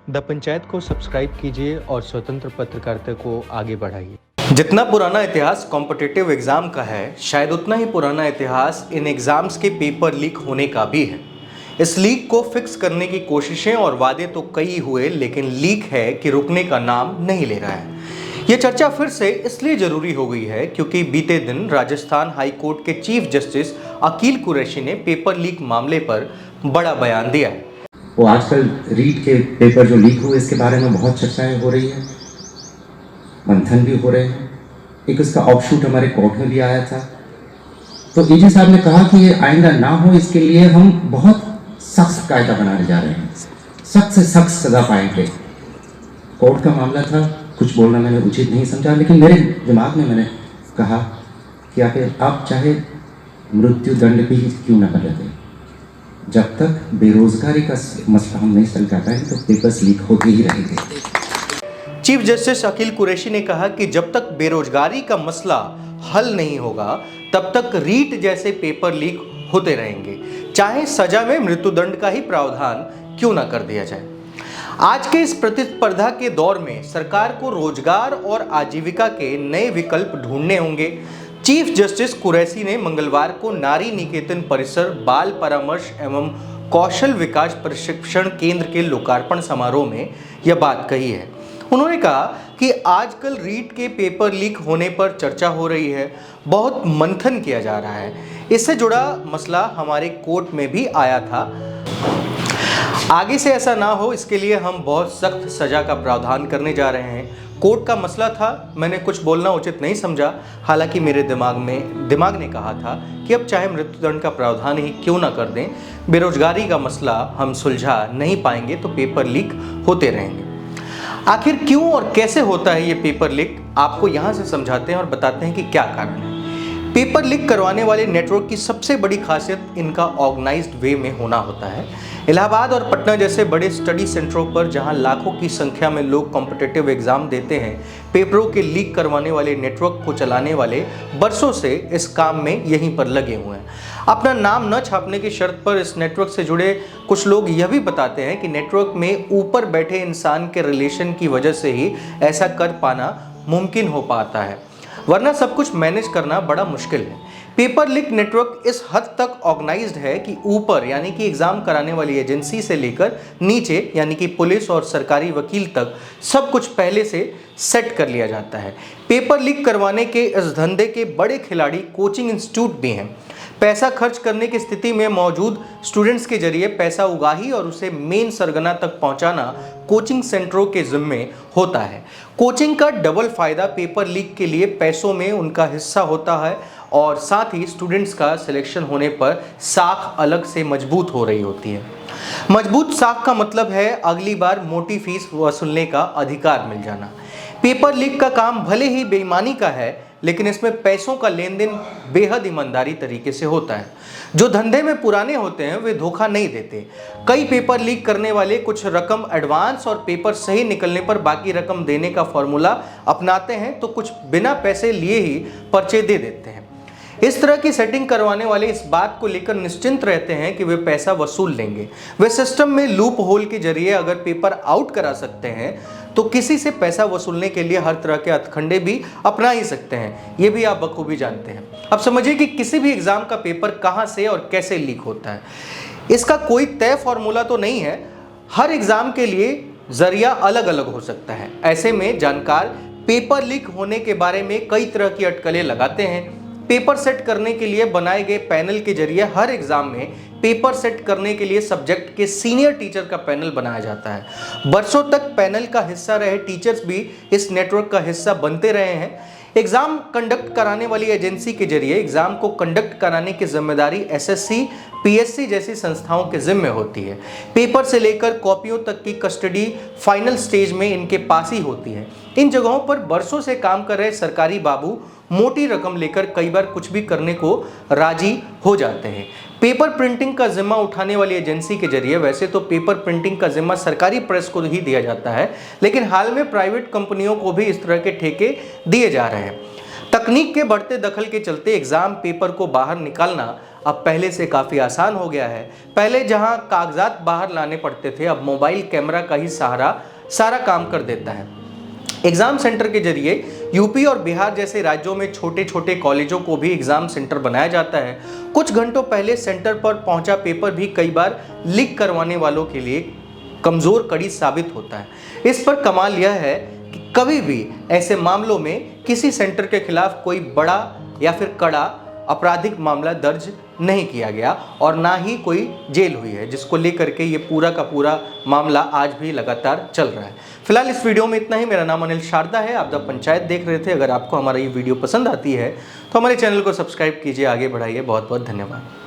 The panchayat को subscribe कीजिए और स्वतंत्र पत्रकारिता को आगे बढ़ाइए। जितना पुराना इतिहास कॉम्पिटिटिव एग्जाम का है, शायद उतना ही पुराना इतिहास इन एग्जाम्स के पेपर लीक होने का भी है। इस लीक को फिक्स करने की कोशिशें और वादे तो कई हुए, लेकिन लीक है कि रुकने का नाम नहीं ले रहा है। ये चर्चा फिर से इसलिए जरूरी हो गई है क्योंकि बीते दिन राजस्थान हाई कोर्ट के चीफ जस्टिस अकील कुरैशी ने पेपर लीक मामले पर बड़ा बयान दिया है। वो आजकल रीट के पेपर जो लीक हुए इसके बारे में बहुत चर्चाएं हो रही है, मंथन भी हो रहे हैं। एक उसका ऑफशूट हमारे कोर्ट में भी आया था। तो ईजी साहब ने कहा कि ये आइंदा ना हो, इसके लिए हम बहुत सख्त कायदा बनाने जा रहे हैं, सख्त से सख्त सजा पाएंगे। कोर्ट का मामला था, कुछ बोलना मैंने उचित नहीं समझा, लेकिन मेरे दिमाग में मैंने कहा कि आप चाहे मृत्यु दंड भी क्यों ना कर लेते, जब तक बेरोजगारी का मसला हम नहीं सुलझा पाएंगे तो पेपर्स लीक होते ही रहेंगे। चीफ जस्टिस अकील कुरैशी ने कहा कि जब तक बेरोजगारी का मसला हल नहीं होगा तब तक रीट जैसे पेपर लीक होते रहेंगे, चाहे सजा में मृत्युदंड का ही प्रावधान क्यों ना कर दिया जाए। आज के इस प्रतिस्पर्धा के दौर में सरकार को रोजगार और आजीविका के नए विकल्प ढूंढने होंगे। चीफ जस्टिस कुरैशी ने मंगलवार को नारी निकेतन परिसर बाल परामर्श एवं कौशल विकास प्रशिक्षण केंद्र के लोकार्पण समारोह में यह बात कही है। उन्होंने कहा कि आजकल रीट के पेपर लीक होने पर चर्चा हो रही है, बहुत मंथन किया जा रहा है। इससे जुड़ा मसला हमारे कोर्ट में भी आया था। आगे से ऐसा ना हो, इसके लिए हम बहुत सख्त सजा का प्रावधान करने जा रहे हैं। कोर्ट का मसला था, मैंने कुछ बोलना उचित नहीं समझा। हालांकि मेरे दिमाग ने कहा था कि अब चाहे मृत्युदंड का प्रावधान ही क्यों ना कर दें, बेरोजगारी का मसला हम सुलझा नहीं पाएंगे तो पेपर लीक होते रहेंगे। आखिर क्यों और कैसे होता है ये पेपर लीक, आपको यहाँ से समझाते हैं और बताते हैं कि क्या कारण है। पेपर लीक करवाने वाले नेटवर्क की सबसे बड़ी खासियत इनका ऑर्गेनाइज्ड वे में होना होता है। इलाहाबाद और पटना जैसे बड़े स्टडी सेंटरों पर जहां लाखों की संख्या में लोग कॉम्पिटिटिव एग्जाम देते हैं, पेपरों के लीक करवाने वाले नेटवर्क को चलाने वाले बरसों से इस काम में यहीं पर लगे हुए हैं। अपना नाम न छापने की शर्त पर इस नेटवर्क से जुड़े कुछ लोग यह भी बताते हैं कि नेटवर्क में ऊपर बैठे इंसान के रिलेशन की वजह से ही ऐसा कर पाना मुमकिन हो पाता है, वरना सब कुछ मैनेज करना बड़ा मुश्किल है। पेपर लीक नेटवर्क इस हद तक ऑर्गेनाइज्ड है कि ऊपर यानी कि एग्जाम कराने वाली एजेंसी से लेकर नीचे यानी कि पुलिस और सरकारी वकील तक सब कुछ पहले से सेट कर लिया जाता है। पेपर लीक करवाने के इस धंधे के बड़े खिलाड़ी कोचिंग इंस्टीट्यूट भी हैं। पैसा खर्च करने की स्थिति में मौजूद स्टूडेंट्स के जरिए पैसा उगाही और उसे मेन सरगना तक पहुंचाना कोचिंग सेंटरों के जिम्मे होता है। कोचिंग का डबल फायदा, पेपर लीक के लिए पैसों में उनका हिस्सा होता है और साथ ही स्टूडेंट्स का सिलेक्शन होने पर साख अलग से मजबूत हो रही होती है। मजबूत साख का मतलब है अगली बार मोटी फीस वसूलने का अधिकार मिल जाना। पेपर लीक का काम भले ही बेईमानी का है, लेकिन इसमें पैसों का लेन देन बेहद ईमानदारी तरीके से होता है। जो धंधे में पुराने होते हैं वे धोखा नहीं देते। कई पेपर लीक करने वाले कुछ रकम एडवांस और पेपर सही निकलने पर बाकी रकम देने का फॉर्मूला अपनाते हैं, तो कुछ बिना पैसे लिए ही पर्चे दे देते हैं। इस तरह की सेटिंग करवाने वाले इस बात को लेकर निश्चिंत रहते हैं कि वे पैसा वसूल लेंगे। वे सिस्टम में लूप होल के जरिए अगर पेपर आउट करा सकते हैं तो किसी से पैसा वसूलने के लिए हर तरह के हथकंडे भी अपना ही सकते हैं। ये भी आप बखूबी जानते हैं। अब समझिए कि किसी भी एग्जाम का पेपर कहां से और कैसे लीक होता है। इसका कोई तय फॉर्मूला तो नहीं है। हर एग्जाम के लिए जरिया अलग अलग हो सकता है। ऐसे में जानकार पेपर लीक होने के बारे में कई तरह की अटकलें लगाते हैं। पेपर सेट करने के लिए बनाए गए पैनल के जरिए हर एग्जाम में पेपर सेट करने के लिए सब्जेक्ट के सीनियर टीचर का पैनल बनाया जाता है। बरसों तक पैनल का हिस्सा रहे टीचर्स भी इस नेटवर्क का हिस्सा बनते रहे हैं। एग्जाम कंडक्ट कराने वाली एजेंसी के जरिए एग्जाम को कंडक्ट कराने की जिम्मेदारी एसएससी, पीएससी जैसी संस्थाओं के जिम्मे होती है। पेपर से लेकर कॉपियों तक की कस्टडी फाइनल स्टेज में इनके पास ही होती है। इन जगहों पर बरसों से काम कर रहे सरकारी बाबू मोटी रकम लेकर कई बार कुछ भी करने को राजी हो जाते हैं। पेपर प्रिंटिंग का जिम्मा उठाने वाली एजेंसी के जरिए वैसे तो पेपर प्रिंटिंग का जिम्मा सरकारी प्रेस को ही दिया जाता है, लेकिन हाल में प्राइवेट कंपनियों को भी इस तरह के ठेके दिए जा रहे हैं। तकनीक के बढ़ते दखल के चलते एग्जाम पेपर को बाहर निकालना अब पहले से काफ़ी आसान हो गया है। पहले जहां कागजात बाहर लाने पड़ते थे, अब मोबाइल कैमरा का ही सहारा सारा काम कर देता है। एग्ज़ाम सेंटर के जरिए यूपी और बिहार जैसे राज्यों में छोटे छोटे कॉलेजों को भी एग्ज़ाम सेंटर बनाया जाता है। कुछ घंटों पहले सेंटर पर पहुंचा पेपर भी कई बार लीक करवाने वालों के लिए कमज़ोर कड़ी साबित होता है। इस पर कमाल यह है कि कभी भी ऐसे मामलों में किसी सेंटर के खिलाफ कोई बड़ा या फिर कड़ा आपराधिक मामला दर्ज नहीं किया गया और ना ही कोई जेल हुई है, जिसको लेकर के ये पूरा का पूरा मामला आज भी लगातार चल रहा है। फिलहाल इस वीडियो में इतना ही। मेरा नाम अनिल शारदा है, आप द पंचायत देख रहे थे। अगर आपको हमारा ये वीडियो पसंद आती है तो हमारे चैनल को सब्सक्राइब कीजिए, आगे बढ़ाइए। बहुत बहुत धन्यवाद।